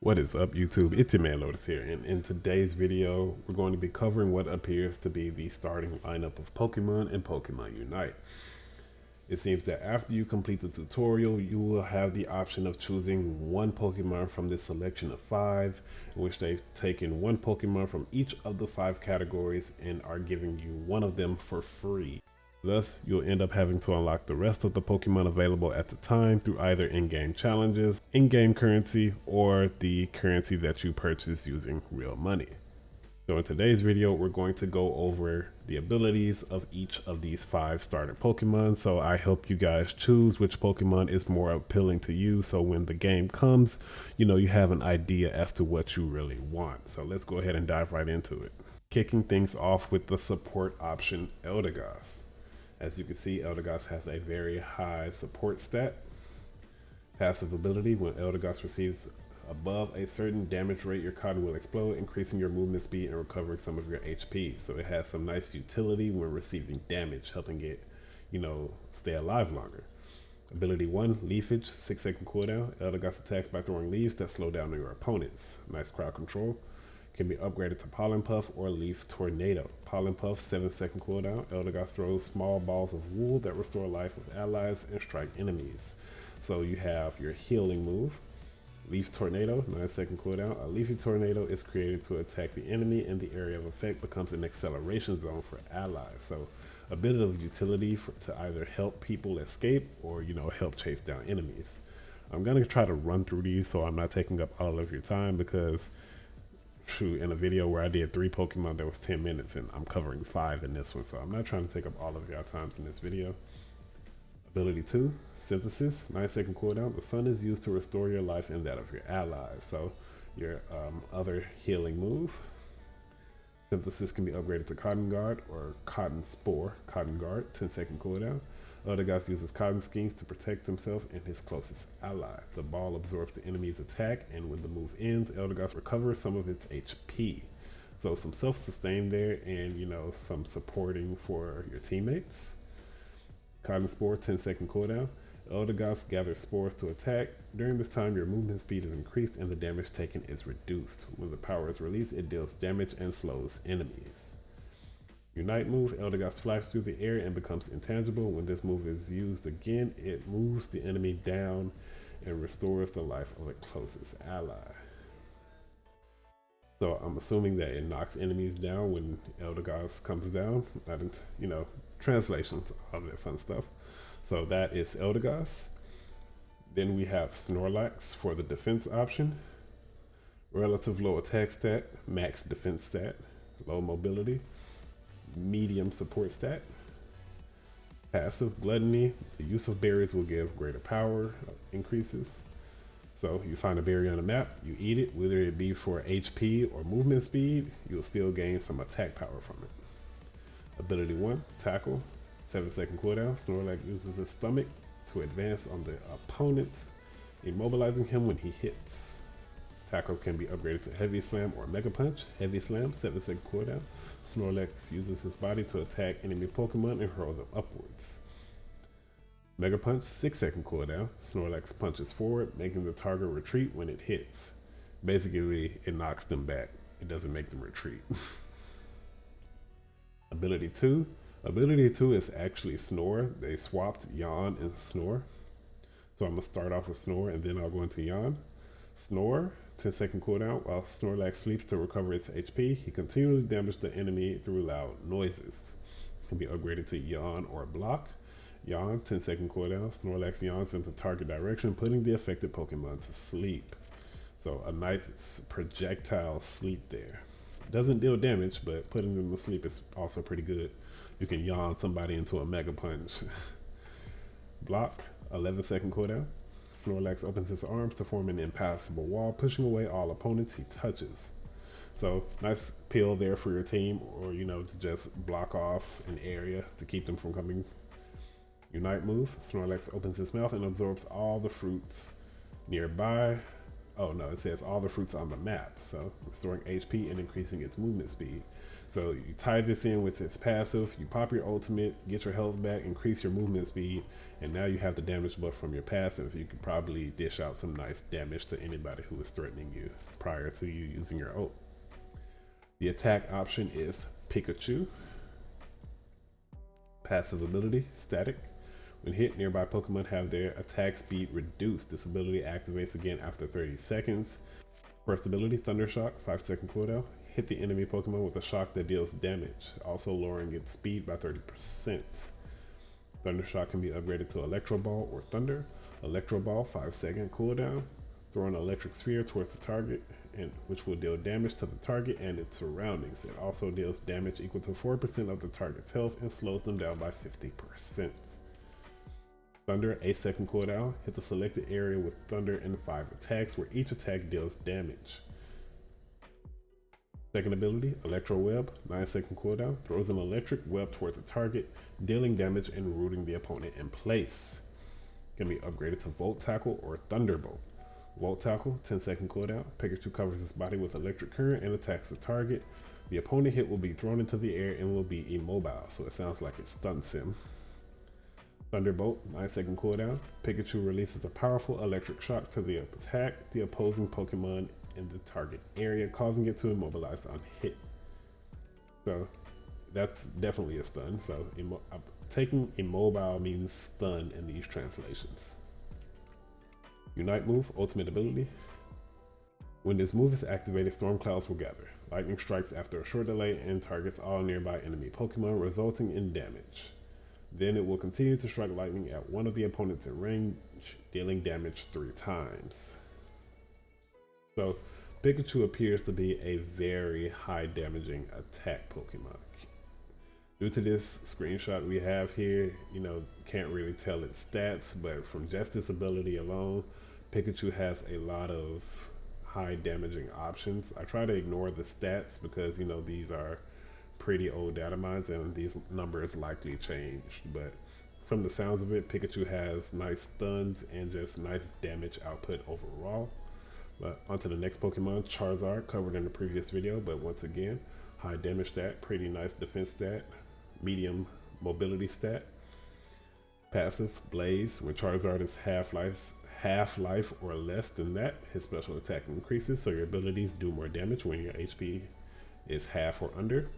What is up, YouTube? It's your man Lotus here, and in today's video we're going to be covering what appears to be the starting lineup of Pokemon and Pokemon Unite. It seems that after you complete the tutorial, you will have the option of choosing one Pokemon from this selection of 5, in which they've taken one Pokemon from each of the 5 categories and are giving you one of them for free. Thus, you'll end up having to unlock the rest of the Pokemon available at the time through either in-game challenges, in-game currency, or the currency that you purchase using real money. So in today's video, we're going to go over the abilities of each of these 5 starter Pokemon. So I help you guys choose which Pokemon is more appealing to you. So when the game comes, you have an idea as to what you really want. So let's go ahead and dive right into it. Kicking things off with the support option, Eldegoss. As you can see, Eldegoss has a very high support stat. Passive ability: when Eldegoss receives above a certain damage rate, your cotton will explode, increasing your movement speed and recovering some of your HP. So it has some nice utility when receiving damage, helping it, stay alive longer. Ability 1, Leafage, 6-second cooldown. Eldegoss attacks by throwing leaves that slow down your opponents. Nice crowd control. Can be upgraded to Pollen Puff or Leaf Tornado. Pollen Puff, 7-second cooldown. Eldegoss throws small balls of wool that restore life of allies and strike enemies. So you have your healing move. Leaf Tornado, 9-second cooldown. A Leafy Tornado is created to attack the enemy, and the area of effect becomes an acceleration zone for allies. So a bit of utility to either help people escape or help chase down enemies. I'm gonna try to run through these so I'm not taking up all of your time, because in a video where I did 3 Pokemon, there was 10 minutes, and I'm covering 5 in this one, so I'm not trying to take up all of your times in this video. Ability 2, Synthesis, 9-second cooldown. The sun is used to restore your life and that of your allies. So your other healing move. Synthesis can be upgraded to Cotton Guard or Cotton Spore. Cotton Guard, 10-second cooldown. Eldegoss uses Cotton Schemes to protect himself and his closest ally. The ball absorbs the enemy's attack, and when the move ends, Eldegoss recovers some of its HP. So some self-sustain there, and some supporting for your teammates. Cotton Spore, 10-second cooldown. Eldegoss gathers spores to attack. During this time, your movement speed is increased and the damage taken is reduced. When the power is released, it deals damage and slows enemies. Unite move: Eldegoss flies through the air and becomes intangible. When this move is used again, it moves the enemy down and restores the life of the closest ally. So I'm assuming that it knocks enemies down when Eldegoss comes down. I didn't, translations, all that fun stuff. So that is Eldegoss. Then we have Snorlax for the defense option. Relative low attack stat, max defense stat, low mobility, medium support stat. Passive: Gluttony. The use of berries will give greater power increases. So you find a berry on the map, you eat it, whether it be for HP or movement speed, you'll still gain some attack power from it. Ability 1, Tackle, 7-second cooldown. Snorlax uses his stomach to advance on the opponent, immobilizing him when he hits. Tackle can be upgraded to Heavy Slam or Mega Punch. Heavy Slam, 7-second cooldown. Snorlax uses his body to attack enemy Pokemon and hurl them upwards. Mega Punch, 6-second cooldown. Snorlax punches forward, making the target retreat when it hits. Basically, it knocks them back. It doesn't make them retreat. Ability 2. Ability 2 is actually Snore. They swapped Yawn and Snore. So I'm going to start off with Snore and then I'll go into Yawn. Snore, 10-second cooldown. While Snorlax sleeps to recover its HP, he continually damages the enemy through loud noises. It can be upgraded to Yawn or Block. Yawn, 10-second cooldown. Snorlax yawns in the target direction, putting the affected Pokemon to sleep. So a nice projectile sleep there. Doesn't deal damage, but putting them to sleep is also pretty good. You can yawn somebody into a Mega Punch. Block, 11-second cooldown. Snorlax opens his arms to form an impassable wall, pushing away all opponents he touches. So nice pill there for your team, or to just block off an area to keep them from coming. Unite move: Snorlax opens his mouth and absorbs all the fruits nearby. oh no, it says all the fruits on the map. So restoring HP and increasing its movement speed. So you tie this in with its passive, you pop your ultimate, get your health back, increase your movement speed, and now you have the damage buff from your passive. You could probably dish out some nice damage to anybody who is threatening you prior to you using your ult. The attack option is Pikachu. Passive ability, static. When hit, nearby Pokemon have their attack speed reduced. This ability activates again after 30 seconds. First ability, Thunder Shock, 5-second cooldown. Hit the enemy Pokemon with a shock that deals damage, also lowering its speed by 30%. Thunder Shock can be upgraded to Electro Ball or Thunder. Electro Ball, 5-second cooldown. Throw an electric sphere towards the target, which will deal damage to the target and its surroundings. It also deals damage equal to 4% of the target's health and slows them down by 50%. Thunder, 8-second cooldown. Hit the selected area with Thunder and 5 attacks, where each attack deals damage. Second ability, Electro Web, 9-second cooldown. Throws an electric web toward the target, dealing damage and rooting the opponent in place. Can be upgraded to Volt Tackle or Thunderbolt. Volt Tackle, 10-second cooldown. Pikachu covers his body with electric current and attacks the target. The opponent hit will be thrown into the air and will be immobile, so it sounds like it stuns him. Thunderbolt, 9-second cooldown. Pikachu releases a powerful electric shock to attack the opposing Pokemon in the target area, causing it to immobilize on hit. So that's definitely a stun. So taking immobile means stun in these translations. Unite move, ultimate ability. When this move is activated, storm clouds will gather. Lightning strikes after a short delay and targets all nearby enemy Pokemon, resulting in damage. Then it will continue to strike lightning at one of the opponents in range, dealing damage 3 times. So Pikachu appears to be a very high damaging attack Pokemon. Due to this screenshot we have here, can't really tell its stats, but from just this ability alone, Pikachu has a lot of high damaging options. I try to ignore the stats because, these are pretty old data mines and these numbers likely changed, but from the sounds of it, Pikachu has nice stuns and just nice damage output overall. But onto the next Pokemon, Charizard, covered in the previous video, but once again, high damage stat, pretty nice defense stat, medium mobility stat. Passive, Blaze. When Charizard is half-life or less than that, his special attack increases, so your abilities do more damage when your HP is half or under.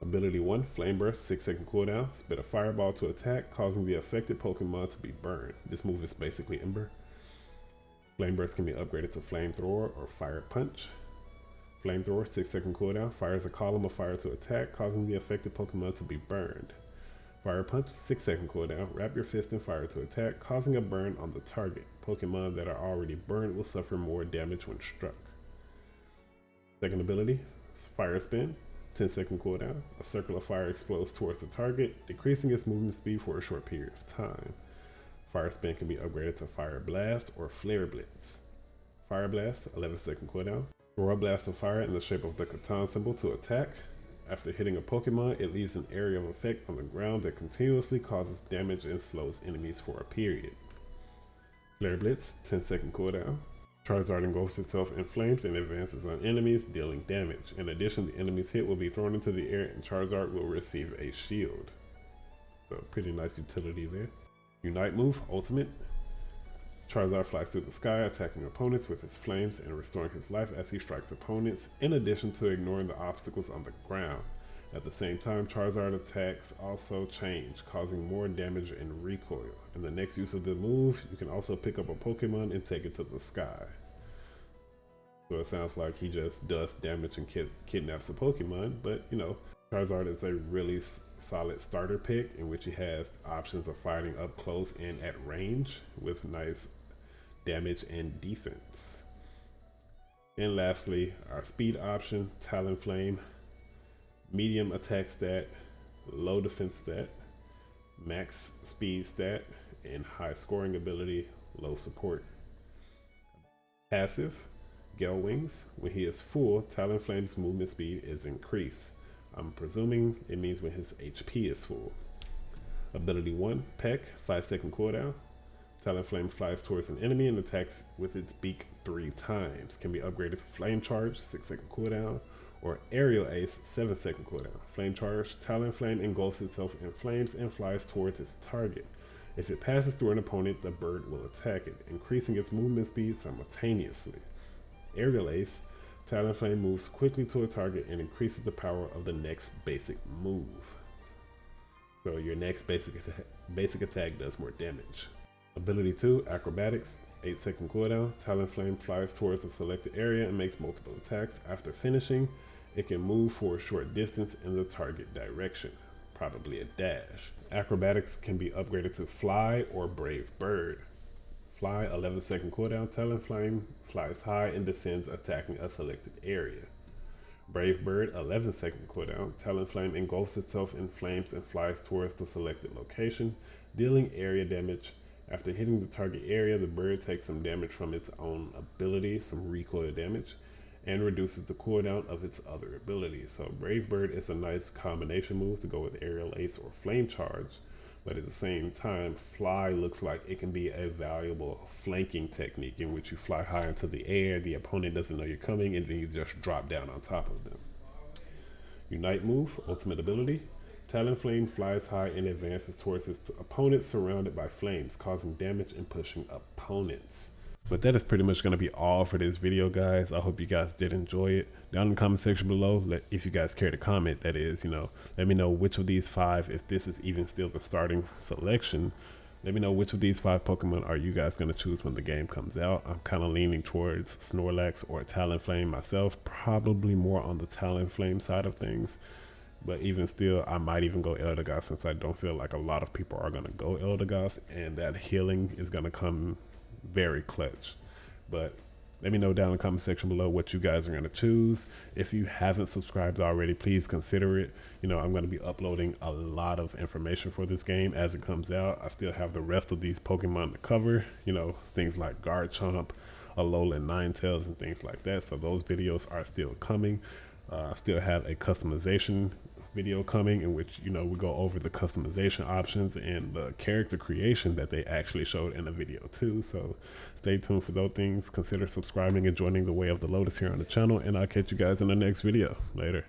Ability 1, Flame Burst, 6-second cooldown. Spit a fireball to attack, causing the affected Pokemon to be burned. This move is basically Ember. Flame Burst can be upgraded to Flamethrower or Fire Punch. Flamethrower, 6-second cooldown. Fires a column of fire to attack, causing the affected Pokemon to be burned. Fire Punch, 6-second cooldown. Wrap your fist in fire to attack, causing a burn on the target. Pokemon that are already burned will suffer more damage when struck. Second ability, Fire Spin. 10-second cooldown. A circle of fire explodes towards the target, decreasing its movement speed for a short period of time. Fire Spin can be upgraded to Fire Blast or Flare Blitz. Fire Blast, 11-second cooldown. Throw a blast of fire in the shape of the Catan symbol to attack. After hitting a Pokemon, it leaves an area of effect on the ground that continuously causes damage and slows enemies for a period. Flare Blitz, 10-second cooldown. Charizard engulfs itself in flames and advances on enemies, dealing damage. In addition, the enemy's hit will be thrown into the air and Charizard will receive a shield. So pretty nice utility there. Unite move, ultimate. Charizard flies through the sky, attacking opponents with his flames and restoring his life as he strikes opponents, in addition to ignoring the obstacles on the ground. At the same time, Charizard attacks also change, causing more damage and recoil. In the next use of the move, you can also pick up a Pokemon and take it to the sky. So it sounds like he just does damage and kidnaps a Pokemon, but Charizard is a really solid starter pick in which he has options of fighting up close and at range with nice damage and defense. And lastly, our speed option, Talonflame. Medium attack stat, low defense stat, max speed stat, and high scoring ability, low support. Passive, Gale Wings. When he is full, Talonflame's movement speed is increased. I'm presuming it means when his HP is full. Ability 1, Peck, 5-second cooldown. Talonflame flies towards an enemy and attacks with its beak 3 times. Can be upgraded to Flame Charge, 6-second cooldown, or Aerial Ace, 7-second cooldown. Flame Charge, Talonflame engulfs itself in flames and flies towards its target. If it passes through an opponent, the bird will attack it, increasing its movement speed simultaneously. Aerial Ace, Talonflame moves quickly to a target and increases the power of the next basic move. So your next basic attack does more damage. Ability 2, Acrobatics, 8-second cooldown. Talonflame flies towards a selected area and makes multiple attacks. After finishing, it can move for a short distance in the target direction, probably a dash. Acrobatics can be upgraded to Fly or Brave Bird. Fly, 11-second cooldown. Talonflame flies high and descends, attacking a selected area. Brave Bird, 11-second cooldown. Talonflame engulfs itself in flames and flies towards the selected location, dealing area damage. After hitting the target area, the bird takes some damage from its own ability, some recoil damage, and reduces the cooldown of its other abilities. So Brave Bird is a nice combination move to go with Aerial Ace or Flame Charge, but at the same time, Fly looks like it can be a valuable flanking technique in which you fly high into the air, the opponent doesn't know you're coming, and then you just drop down on top of them. Unite move, ultimate ability. Talonflame flies high and advances towards its opponents surrounded by flames, causing damage and pushing opponents. But that is pretty much going to be all for this video, guys. I hope you guys did enjoy it. Down in the comment section below, if you guys care to comment, that is, let me know which of these 5, if this is even still the starting selection, let me know which of these 5 Pokemon are you guys going to choose when the game comes out. I'm kind of leaning towards Snorlax or Talonflame myself, probably more on the Talonflame side of things. But even still, I might even go Eldegoss, since I don't feel like a lot of people are going to go Eldegoss, and that healing is going to come very clutch. But let me know down in the comment section below what you guys are going to choose. If you haven't subscribed already, please consider it. I'm going to be uploading a lot of information for this game as it comes out. I still have the rest of these Pokemon to cover, things like Garchomp, Alolan Ninetales, and things like that. So those videos are still coming. I still have a customization video coming in which we go over the customization options and the character creation that they actually showed in the video too. So stay tuned for those things. Consider subscribing and joining the way of the Lotus here on the channel, and I'll catch you guys in the next video. Later.